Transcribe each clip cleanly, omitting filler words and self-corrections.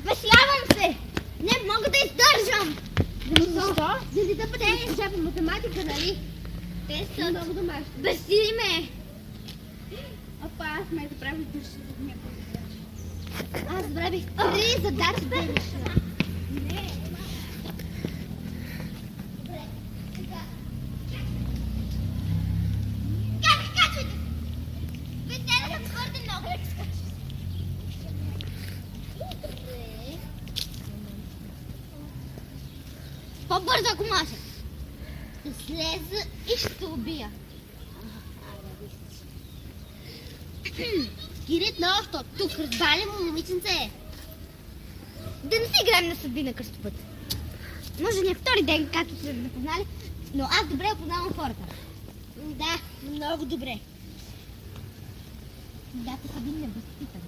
Обяснявам се! Не мога да издържам! Защо? Заради да бъде Те по математика, нали? Те са Много домашни. Басили ме! Опа, аз ме забравих да ще някой. Аз забравих 3 задачи да реша. Не. Добре, сега. Как скачате? Вие те да твърде много. Как скачате? Добре. По-бързо, ако може. Да слеза и ще убия. Кирит на още тук, разбали му, момиченце. Да не си играем на съдби на кръстопът. Може ни втори ден, както сте ме познали, но аз добре опознавам хората. Да, много добре. Да, те са били невъзпитани.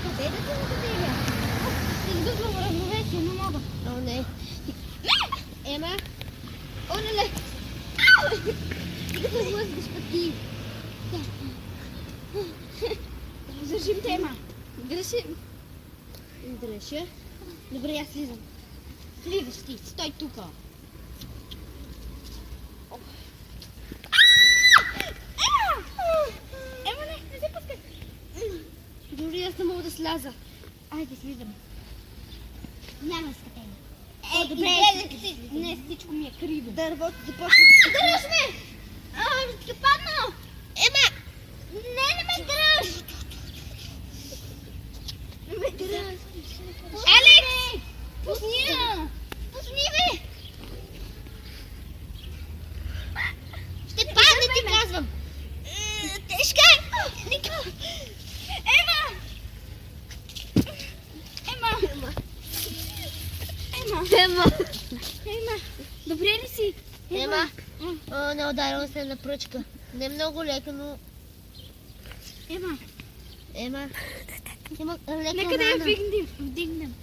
Къде да се отидем? Изгубвам равновесие, не мога. О, не. Ема? О, не. Ау! Ти като блъскаш път ти. Държим тема. Държим. Държа. Добре, аз слизам. Слизаш ти, стой тука. Ема, не се пускай. Дори аз не мога да сляза. Айде, слизам. Няма скатение. Добре, не, всичко ми е криво. Дървото започна. Дръж ме! Ще падна! Ема! Не ме дръж! Не ме дръж! Алекс! Пусни я! Пусни ме! Ще падне, ти казвам! Тежка е! Ема! Ема! Ема! Добре ли си? Ема! Не ударила се на пръчка. Не е много леко, но... Ема, Ема... Има лека нека да я рана. вдигнем.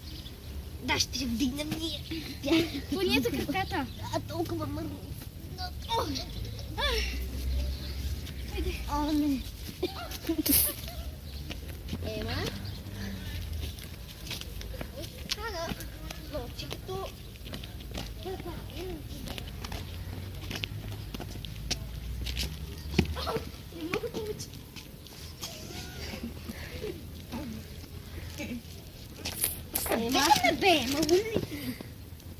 Да, ще я вдигнем ние. Поне за краката. А толкова мърно. Айде. О, не. Ема? Ага. Ловчикото. Не мога повече. Ема? Бе, мога ли си?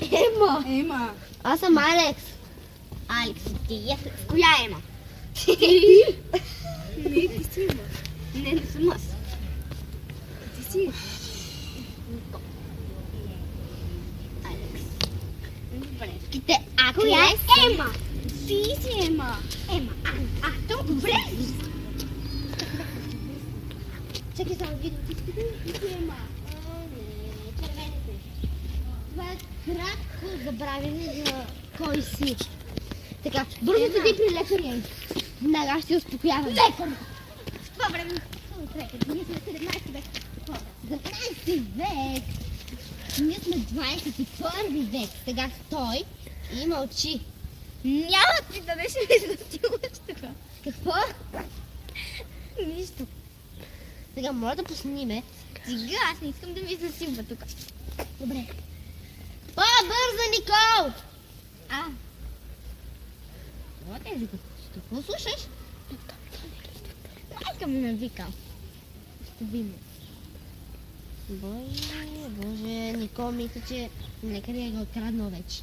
Ема? Ема. Аз съм Алекс. Алекс, ти е. Коя Ема? Не, ти си Ема. Не съм аз. Ти си. Алекс. Добре. Ките, а Коя коя е е Ема? Ти си Ема. Ема, толкова добре. Чакай само видим. Ти си Ема. О, не, червените. Това е кратко забравяне за кой си. Така, бързо ходи при лекаря. Веднага ще успокоявам. Лекар! В това време ние сме 17 век. 17 век! Ние сме 21 век. Сега стой и мълчи. Няма ти да беше да ти лъж така. Какво? Нищо. Сега моля да посниме. Сега аз не искам да ми засилва тук. Добре. По-бързо, Никол! Това е езикът. Какво слушаш? Майка ми навика. Ще видим. Боже, Никол мисля, че лекаря го откраднал вече.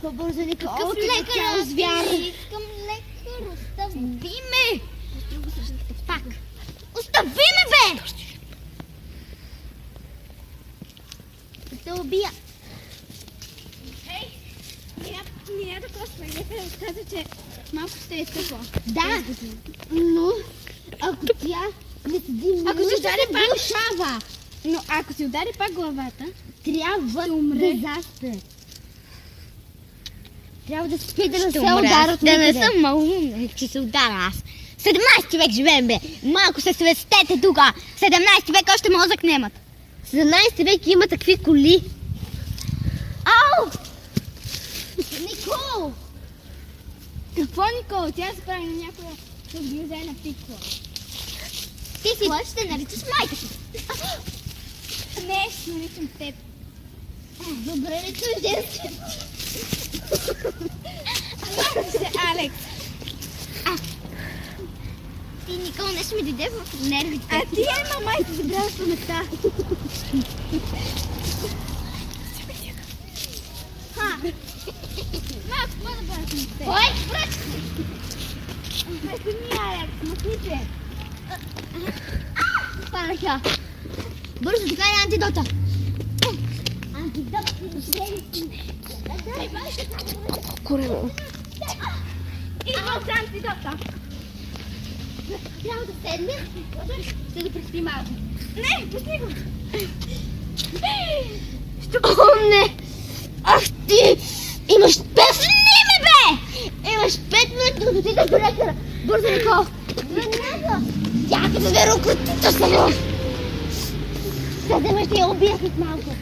По-бързо, Никол! Какъв лекар? Звяр! Искам лекар, остави ме! Пак. Остави ме, бе! Ще те убия. Не я да косвай. Лекарът каза, че малко ще е тъпо. Да, но ако тя не седи много, Ако се удари пак- душава. Но ако си удари пак главата, Трябва умре. да заспе. Трябва да спи да не Ще се умра. удара от Да не никъде. съм малумна, че се удара аз. 17 век живеем, бе. Малко се свестете тука. 17 век още мозък немат. 17 век има такви коли. Ау! Никол! Какво, Никола? Тя се прави на някоя съблюзена пикла. Ти си ще наричаш майка си. Не, ще наричам теб. Добре ли чуй женски? Казвам се Алекс. Ти, Никола, нещо ми дойде в нервите. А ти е май си забравя паметта. Малко, какво да правя с теб? Кой? Връч! Майко ми, Алекс, махните. Хванах я. Бързо, така е антидота. Антидот Корено. Идвам с антидота. трябва да седне. Ще да преспи малко. Не, пусни го. О, не! Ах ти! Имаш 5 минути, бе! Имаш 5 минути да отидеш до лекара. Бързо, Никола. Веднага. Чакай да не рукотито само. Съдеме ще я убия след малко.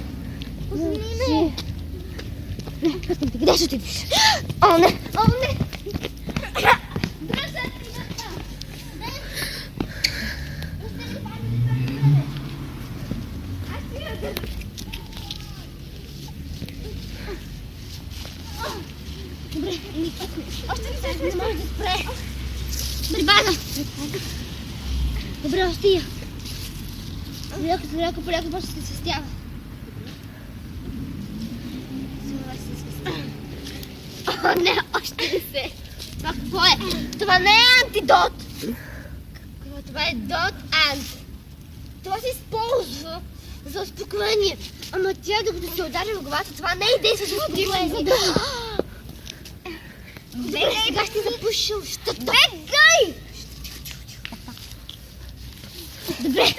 Пусни ме. Не, пускам те. Къде ще отидеш? О, не! О, не. Добре, Още не може да спре. Брибана! Добре, още я. Поляко, може да се стява. О, не, още не се. Това какво е? Това не е антидот. Това е дот ант. Това се използва за успокоение. Ама тя докато се удари в главата, това не е действие за успокоение. Бегай, сега ще запушил. Бегай! Добре.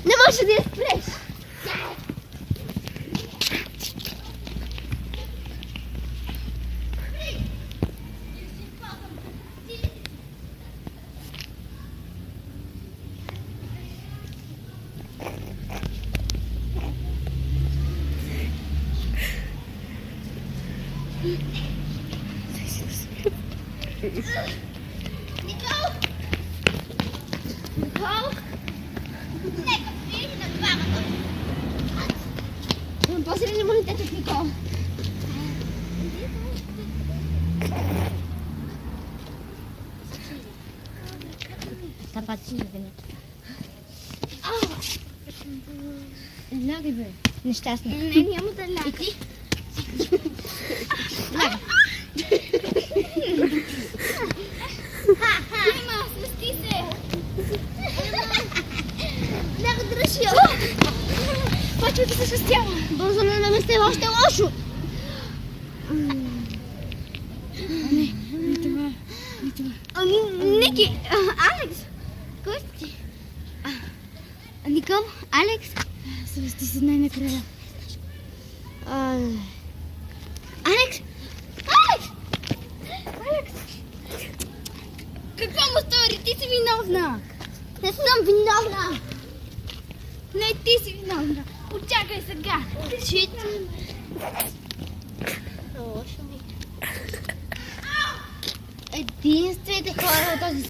Не може да я спреш. Никол! Никол! Нека спи на двамата. После ли имунитетът, Никол? Там пати на деня. Лягай, бе. Нещастна. Не, няма да ляга. И ти? Лягай. Има, смести се. Нека дръжи я. Почва да се свестява. Бързо не наместе още лошо. Не това. Ники, Алекс. Кой си ти? Никол, Алекс. Съвести се най-накрая. Алекс! Алекс! Алекс! Какво му стори? Ти си виновна. Не съм виновна. Не, ти си виновна. Очакай сега. Шит. Лошо ми. Единствените хора от този